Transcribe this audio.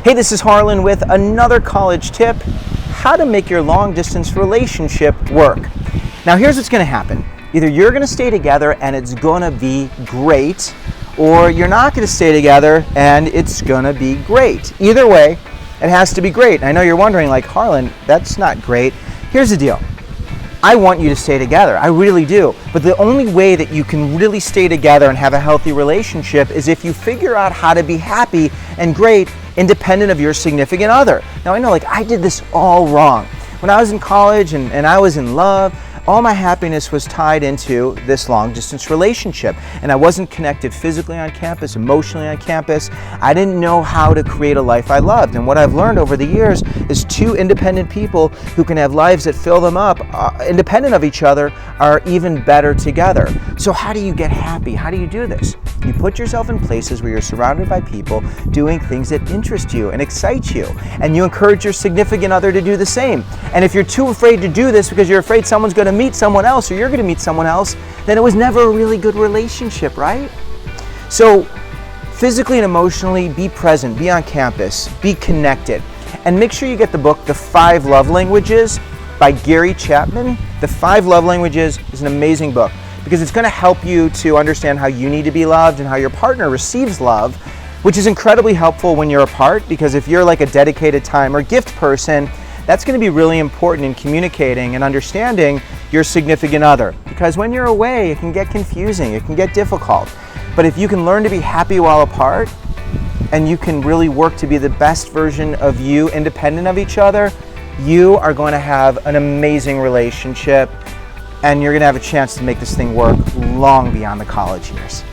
Hey, this is Harlan with another college tip, how to make your long distance relationship work. Now here's what's gonna happen. Either you're gonna stay together and it's gonna be great, or you're not gonna stay together and it's gonna be great. Either way, it has to be great. I know you're wondering, like, Harlan, that's not great. Here's the deal. I want you to stay together, I really do. But the only way that you can really stay together and have a healthy relationship is if you figure out how to be happy and great independent of your significant other. Now I know, like, I did this all wrong. When I was in college and I was in love, all my happiness was tied into this long distance relationship. And I wasn't connected physically on campus, emotionally on campus. I didn't know how to create a life I loved. And what I've learned over the years is two independent people who can have lives that fill them up, independent of each other, are even better together. So how do you get happy? How do you do this? You put yourself in places where you're surrounded by people doing things that interest you and excite you. And you encourage your significant other to do the same. And if you're too afraid to do this because you're afraid someone's going to meet someone else or you're going to meet someone else, then it was never a really good relationship, right? So physically and emotionally, be present, be on campus, be connected. And make sure you get the book, The 5 Love Languages by Gary Chapman. The 5 Love Languages is an amazing book because it's going to help you to understand how you need to be loved and how your partner receives love, which is incredibly helpful when you're apart, because if you're like a dedicated time or gift person, that's going to be really important in communicating and understanding your significant other. Because when you're away, it can get confusing, it can get difficult. But if you can learn to be happy while apart, and you can really work to be the best version of you independent of each other, you are going to have an amazing relationship, and you're going to have a chance to make this thing work long beyond the college years.